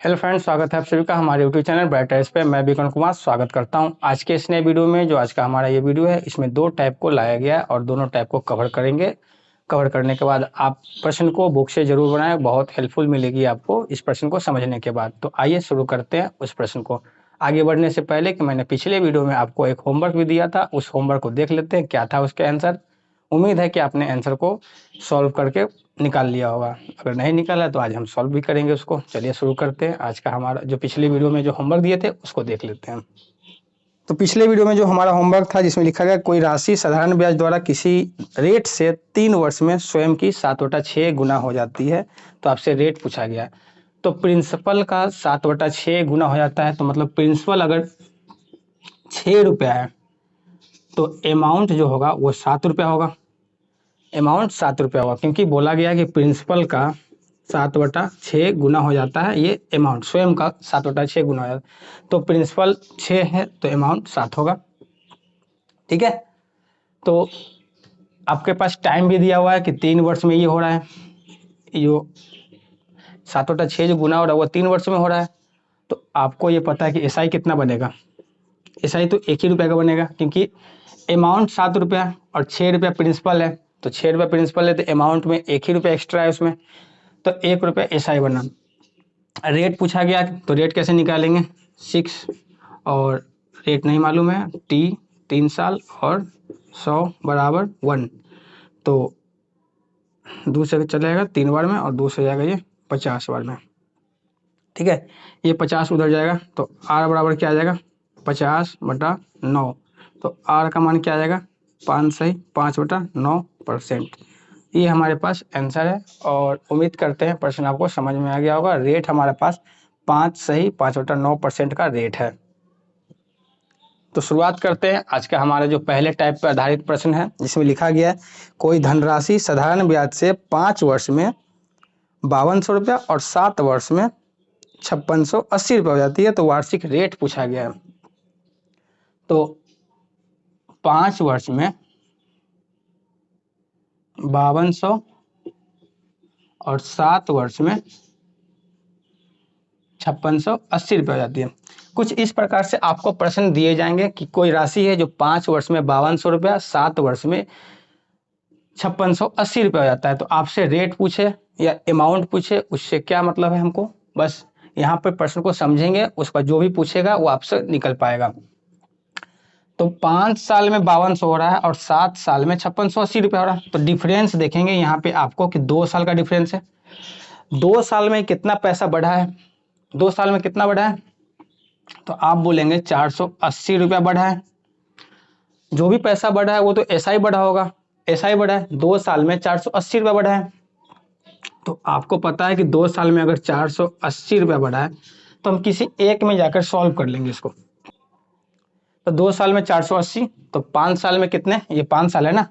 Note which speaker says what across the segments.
Speaker 1: Hello friends, स्वागत है आप सभी का हमारे यूट्यूब चैनल ब्राइट आइज पे। मैं विक्रम कुमार स्वागत करता हूं। आज के इस नए वीडियो में जो आज का हमारा ये वीडियो है, इसमें दो टाइप को लाया गया है और दोनों टाइप को कवर करेंगे। कवर करने के बाद आप प्रश्न को बुक से जरूर बनाएं, बहुत हेल्पफुल मिलेगी आपको इस प्रश्न को समझने के बाद। तो आइए शुरू करते हैं उस प्रश्न को। आगे बढ़ने से पहले कि मैंने पिछले वीडियो में आपको एक होमवर्क भी दिया था, उस होमवर्क को देख लेते हैं क्या था उसका आंसर। उम्मीद है कि आपने आंसर को सॉल्व करके निकाल लिया होगा। अगर नहीं निकाला तो आज हम सॉल्व भी करेंगे उसको। चलिए शुरू करते हैं। आज का हमारा जो पिछले वीडियो में जो होमवर्क दिए थे उसको देख लेते हैं। तो पिछले वीडियो में जो हमारा होमवर्क था, जिसमें लिखा गया कोई राशि साधारण ब्याज द्वारा किसी रेट से 3 वर्ष में स्वयं की 7/6 गुना हो जाती है। तो आपसे रेट पूछा गया। तो प्रिंसिपल का 7/6 गुना हो जाता है, तो मतलब प्रिंसिपल अगर 6 रुपया है तो अमाउंट जो होगा वो 7 रुपया होगा। अमाउंट 7 रुपया होगा, क्योंकि बोला गया कि प्रिंसिपल का 7/6 गुना हो जाता है, ये अमाउंट स्वयं का 7/6 गुना हो जाता है। तो प्रिंसिपल 6 है तो अमाउंट 7 होगा। ठीक है। तो आपके पास टाइम भी दिया हुआ है कि 3 वर्ष में ये हो रहा है। जो 7/6 जो गुना हो रहा है वो 3 वर्ष में हो रहा है। तो आपको ये पता है कि एसआई कितना बनेगा। एसआई तो 1 ही रुपये का बनेगा, क्योंकि अमाउंट 7 रुपया और 6 रुपया प्रिंसिपल है। तो 6 रुपया प्रिंसिपल है तो अमाउंट में 1 ही रुपया एक्स्ट्रा है उसमें, तो 1 रुपया एसआई बना। रेट पूछा गया तो रेट कैसे निकालेंगे। 6 और रेट नहीं मालूम है, टी 3 साल और 100 बराबर 1। तो 2 से चला जाएगा 3 बार में और 2 से जाएगा ये 50 बार में। ठीक है। ये 50 उधर जाएगा तो आर बराबर क्या आ जाएगा 50/9। तो आर का मान क्या आ जाएगा 5 सही 5/9%। ये हमारे पास आंसर है और उम्मीद करते हैं प्रश्न आपको समझ में आ गया होगा। रेट हमारे पास 5 सही 5/9% का रेट है। तो शुरुआत करते हैं। आज का हमारा जो पहले टाइप पर आधारित प्रश्न है, जिसमें लिखा गया है कोई धनराशि साधारण ब्याज से 5 वर्ष में 5200 रुपया और 7 वर्ष में 5680 रुपये हो जाती है। तो वार्षिक रेट पूछा गया है। तो 5 वर्ष में 5200 और 7 वर्ष में 5680 रुपये हो जाती है। कुछ इस प्रकार से आपको प्रश्न दिए जाएंगे कि कोई राशि है जो 5 वर्ष में 5200 रुपया, 7 वर्ष में 5680 रुपये हो जाता है। तो आपसे रेट पूछे या अमाउंट पूछे, उससे क्या मतलब है हमको, बस यहाँ पे प्रश्न को समझेंगे, उसका जो भी पूछेगा वो आपसे निकल पाएगा। तो 5 साल में 5200 हो रहा है और 7 साल में 5680 रुपये हो रहा है। तो डिफरेंस देखेंगे यहाँ पे आपको कि 2 साल का डिफरेंस है। 2 साल में कितना पैसा बढ़ा है, 2 साल में कितना बढ़ा है, तो आप बोलेंगे 480 रुपया बढ़ा है। जो भी पैसा बढ़ा है वो तो ऐसा ही बढ़ा होगा, ऐसा ही बढ़ा है। 2 साल में 480 रुपया बढ़ा है। तो आपको पता है कि 2 साल में अगर 480 रुपया बढ़ा है तो हम किसी एक में जाकर सॉल्व कर लेंगे इसको। तो 2 साल में 480, तो 5 साल में कितने, ये 5 साल है ना,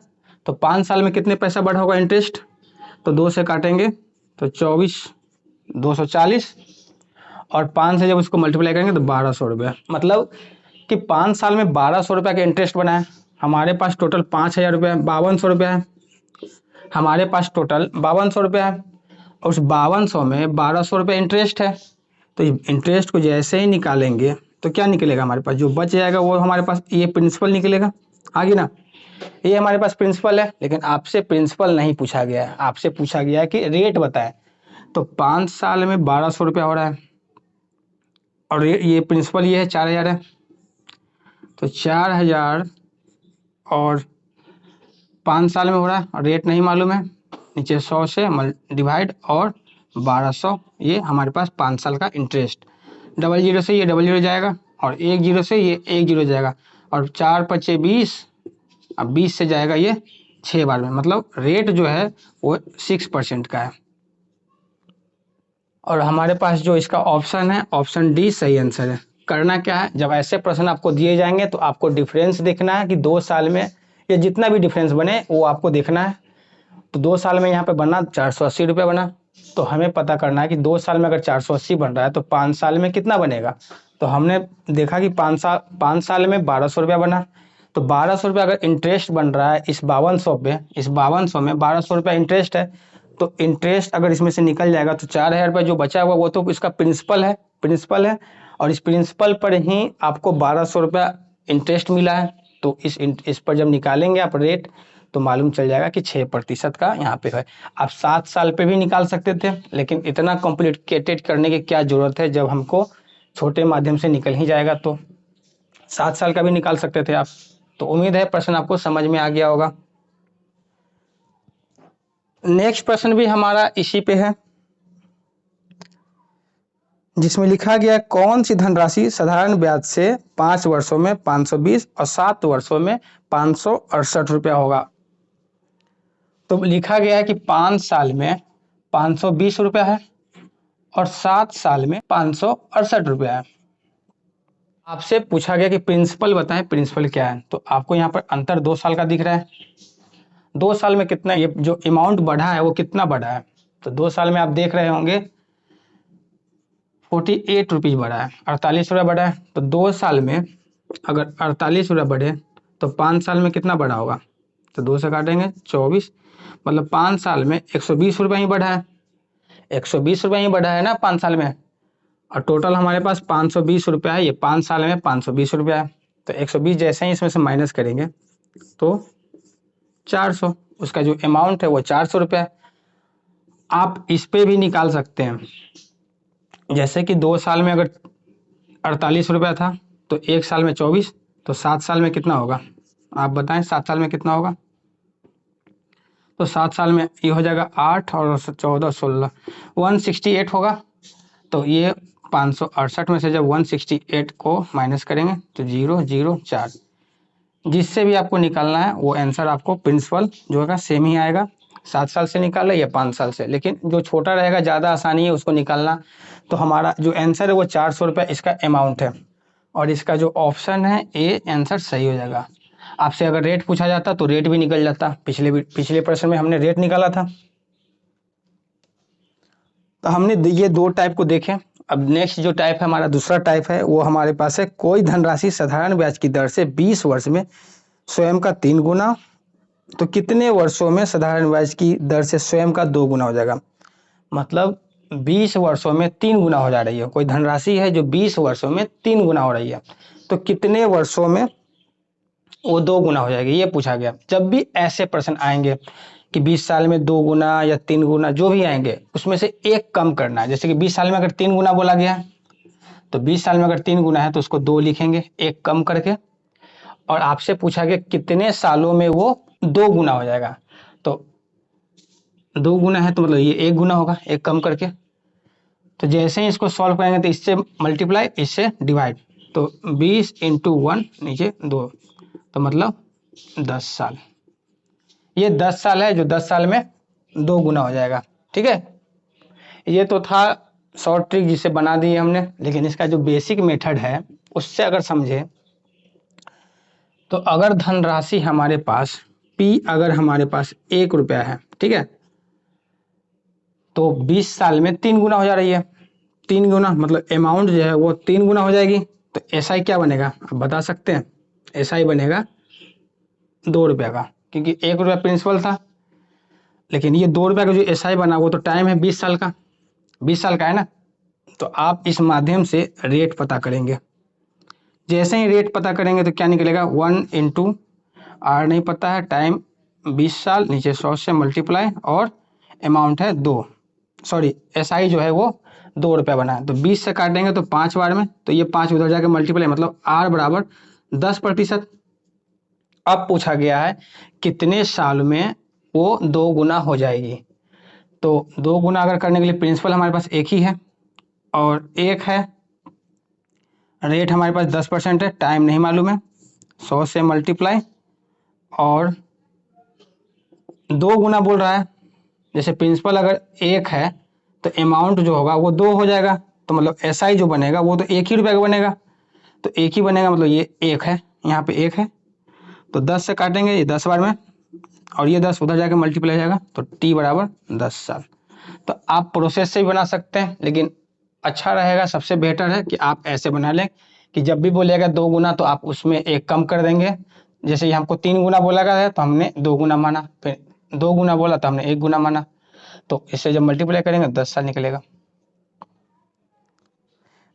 Speaker 1: तो 5 साल में कितने पैसा बढ़ा होगा इंटरेस्ट। तो 2 से काटेंगे तो 24 240 और 5 से जब उसको मल्टीप्लाई करेंगे तो 1200 रुपया। मतलब कि 5 साल में 1200 रुपया का इंटरेस्ट बना है। हमारे पास टोटल 5000 रुपया 5200 रुपया है। हमारे पास टोटल 5200 रुपया है और उस 5200 में 1200 रुपया इंटरेस्ट है। तो इंटरेस्ट को जैसे ही निकालेंगे तो क्या निकलेगा, हमारे पास जो बच जाएगा वो हमारे पास ये प्रिंसिपल निकलेगा। आगे ना, ये हमारे पास प्रिंसिपल है, लेकिन आपसे प्रिंसिपल नहीं पूछा गया है, आपसे पूछा गया है कि रेट बताएं। तो 5 साल में 1200 रुपया हो रहा है और ये प्रिंसिपल ये है 4000 है। तो 4000 और 5 साल में हो रहा है और रेट नहीं मालूम है, नीचे 100 से डिवाइड और 1200, ये हमारे पास 5 साल का इंटरेस्ट। डबल जीरो से ये डबल जीरो जाएगा और 1 जीरो से ये 1 जीरो जाएगा और 4 पचे 20, अब 20 से जाएगा ये 6 बार में। मतलब रेट जो है वो 6% का है। और हमारे पास जो इसका ऑप्शन है, ऑप्शन डी सही आंसर है। करना क्या है, जब ऐसे प्रश्न आपको दिए जाएंगे तो आपको डिफरेंस देखना है कि 2 साल में या जितना भी डिफरेंस बने वो आपको देखना है। तो 2 साल में यहाँ पे बना 480 रुपया बना, तो हमें पता करना है कि 2 साल में अगर 480 बन रहा है तो 5 साल में कितना बनेगा। तो हमने देखा कि 5 साल में 1200 रुपया बना। तो 1200 रुपया अगर इंटरेस्ट बन रहा है इस 5200 पे, इस 5200 में 1200 रुपया इंटरेस्ट है, तो इंटरेस्ट अगर इसमें से निकल जाएगा तो 4,000 रुपये जो बचा हुआ वो तो इसका प्रिंसिपल है और इस प्रिंसिपल पर ही आपको 1,200 रुपया इंटरेस्ट मिला है। तो इस पर जब निकालेंगे आप रेट तो मालूम चल जाएगा कि 6% का यहाँ पे है। आप 7 साल पे भी निकाल सकते थे, लेकिन इतना कॉम्प्लिकेटेड करने की क्या जरूरत है जब हमको छोटे माध्यम से निकल ही जाएगा। तो 7 साल का भी निकाल सकते थे आप। तो उम्मीद है प्रश्न आपको समझ में आ गया होगा। नेक्स्ट प्रश्न भी हमारा इसी पे है, जिसमें लिखा गया कौन सी धनराशि साधारण ब्याज से 5 वर्षों में 520 और 7 वर्षों में 568 रुपया होगा। तो लिखा गया है कि 5 साल में 520 रुपया है और 7 साल में 568 रुपया है। आपसे पूछा गया कि प्रिंसिपल बताएं, प्रिंसिपल क्या है। तो आपको यहाँ पर अंतर 2 साल का दिख रहा है। 2 साल में कितना, ये जो अमाउंट बढ़ा है वो कितना बढ़ा है। तो 2 साल में आप देख रहे होंगे 48 रुपीज बढ़ा है, 48 रुपया बढ़ा है। तो 2 साल में अगर 48 रुपया बढ़े तो 5 साल में कितना बढ़ा होगा। तो 2 से काटेंगे 24, मतलब 5 साल में 120 रुपया ही बढ़ा है। 120 रुपया ही बढ़ा है ना 5 साल में, और टोटल हमारे पास 520 रुपया है। ये 5 साल में 520 रुपया है। तो 120 जैसे ही इसमें से माइनस करेंगे तो 400, उसका जो अमाउंट है वो 400 रुपया है। आप इस पे भी निकाल सकते हैं, जैसे कि 2 साल में अगर 48 रुपया था तो 1 साल में 24, तो 7 साल में कितना होगा आप बताएं। 7 साल में कितना होगा। तो 7 साल में ये हो जाएगा 8 और 14 16 168 होगा। तो ये 568 में से जब 168 को माइनस करेंगे तो 004, जिससे भी आपको निकालना है वो आंसर आपको प्रिंसिपल जो है सेम ही आएगा। 7 साल से निकाल या 5 साल से, लेकिन जो छोटा रहेगा ज़्यादा आसानी है उसको निकालना। तो हमारा जो आंसर है वो 400 रुपया इसका अमाउंट है, और इसका जो ऑप्शन है ए आंसर सही हो जाएगा। आपसे अगर रेट पूछा जाता तो रेट भी निकल जाता। पिछले प्रश्न में हमने रेट निकाला था। तो हमने ये 2 टाइप को देखे। अब नेक्स्ट जो टाइप है हमारा दूसरा टाइप है, वो हमारे पास है कोई धनराशि साधारण ब्याज की दर से 20 वर्ष में स्वयं का 3 गुना, तो कितने वर्षों में साधारण ब्याज की दर से स्वयं का 2 गुना हो जाएगा। मतलब 20 वर्षों में 3 गुना हो जा रही है। कोई धनराशि है जो 20 वर्षों में 3 गुना हो रही है, तो कितने वर्षों में वो 2 गुना हो जाएगी, ये पूछा गया। जब भी ऐसे प्रश्न आएंगे कि 20 साल में 2 गुना या 3 गुना जो भी आएंगे, उसमें से एक कम करना है। जैसे कि 20 साल में अगर 3 गुना बोला गया तो 20 साल में अगर 3 गुना है तो उसको 2 लिखेंगे एक कम करके, और आपसे पूछा गया कितने सालों में वो 2 गुना हो जाएगा। तो 2 गुना है तो मतलब ये 1 गुना होगा एक कम करके। तो जैसे ही इसको सॉल्व करेंगे तो इससे मल्टीप्लाई इससे डिवाइड, तो 20 इंटू 1 नीचे 2, तो मतलब 10 साल। ये 10 साल है जो 10 साल में 2 गुना हो जाएगा। ठीक है, ये तो था शॉर्ट ट्रिक जिसे बना दी हमने, लेकिन इसका जो बेसिक मेथड है उससे अगर समझे तो अगर धनराशि हमारे पास पी अगर हमारे पास 1 रुपया है, ठीक है, तो 20 साल में 3 गुना हो जा रही है। 3 गुना मतलब अमाउंट जो है वो 3 गुना हो जाएगी। तो एसआई क्या बनेगा आप बता सकते हैं। एसआई बनेगा 2 रुपया का, क्योंकि 1 रुपया प्रिंसिपल था, लेकिन ये 2 रुपया का जो एसआई बना वो तो टाइम है 20 साल का, 20 साल का है ना। तो आप इस माध्यम से रेट पता करेंगे। जैसे ही रेट पता करेंगे तो क्या निकलेगा 1 इंटू आर नहीं पता है, टाइम 20 साल, नीचे 100 से मल्टीप्लाई, और अमाउंट है 2, सॉरी एसआई जो है वो 2 रुपया बना है। तो 20 से काटेंगे तो 5 बार में, तो ये 5 उधर जाके मल्टीप्लाई, मतलब आर बराबर 10%। अब पूछा गया है कितने साल में वो 2 गुना हो जाएगी। तो 2 गुना अगर करने के लिए प्रिंसिपल हमारे पास एक ही है और एक है, रेट हमारे पास 10% है, टाइम नहीं मालूम है, 100 से मल्टीप्लाई, और 2 गुना बोल रहा है। जैसे प्रिंसिपल अगर एक है तो अमाउंट जो होगा वो 2 हो जाएगा, तो मतलब एसआई जो बनेगा वो तो 1 ही रुपये का बनेगा। तो 1 ही बनेगा, मतलब ये 1 है, यहाँ पे 1 है, तो 10 से काटेंगे ये 10 बार में, और ये 10 उधर जाके मल्टीप्लाई हो जाएगा, तो टी बराबर 10 साल। तो आप प्रोसेस से भी बना सकते हैं, लेकिन अच्छा रहेगा, सबसे बेटर है कि आप ऐसे बना लें कि जब भी बोलेगा 2 गुना तो आप उसमें एक कम कर देंगे। जैसे ये हमको 3 गुना बोला गया है तो हमने 2 गुना माना, फिर 2 गुना बोला तो हमने 1 गुना माना। तो इससे जब मल्टीप्लाई करेंगे 10 साल निकलेगा।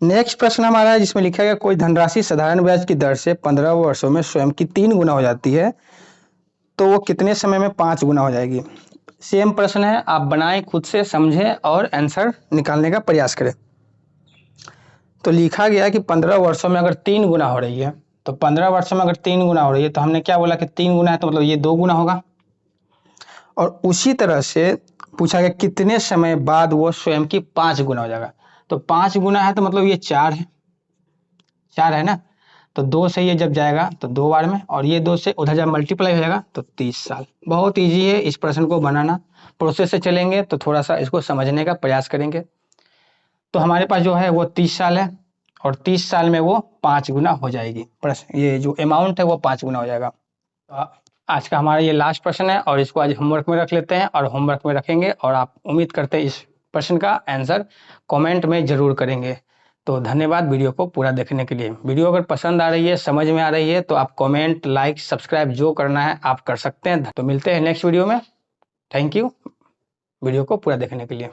Speaker 1: नेक्स्ट प्रश्न हमारा है जिसमें लिखा गया कोई धनराशि साधारण ब्याज की दर से 15 वर्षों में स्वयं की 3 गुना हो जाती है तो वो कितने समय में 5 गुना हो जाएगी। सेम प्रश्न है, आप बनाएं, खुद से समझें और आंसर निकालने का प्रयास करें। तो लिखा गया कि 15 वर्षों में अगर 3 गुना हो रही है, तो 15 वर्षों में अगर 3 गुना हो रही है तो हमने क्या बोला कि 3 गुना है तो मतलब ये 2 गुना होगा। और उसी तरह से पूछा गया कितने समय बाद वो स्वयं की 5 गुना हो जाएगा। तो 5 गुना है तो मतलब ये 4 है, 4 है ना। तो 2 से ये जब जाएगा तो 2 बार में, और ये 2 से उधर जब मल्टीप्लाई हो जाएगा तो 30 साल। बहुत इजी है इस प्रश्न को बनाना। प्रोसेस से चलेंगे तो थोड़ा सा इसको समझने का प्रयास करेंगे। तो हमारे पास जो है वो 30 साल है और 30 साल में वो 5 गुना हो जाएगी। प्रश्न ये जो अमाउंट है वो 5 गुना हो जाएगा। तो आज का हमारा ये लास्ट प्रश्न है और इसको आज होमवर्क में रख लेते हैं और होमवर्क में रखेंगे, और आप उम्मीद करते हैं इस प्रश्न का आंसर कमेंट में जरूर करेंगे। तो धन्यवाद वीडियो को पूरा देखने के लिए। वीडियो अगर पसंद आ रही है, समझ में आ रही है, तो आप कमेंट, लाइक, सब्सक्राइब जो करना है आप कर सकते हैं। तो मिलते हैं नेक्स्ट वीडियो में। थैंक यू वीडियो को पूरा देखने के लिए।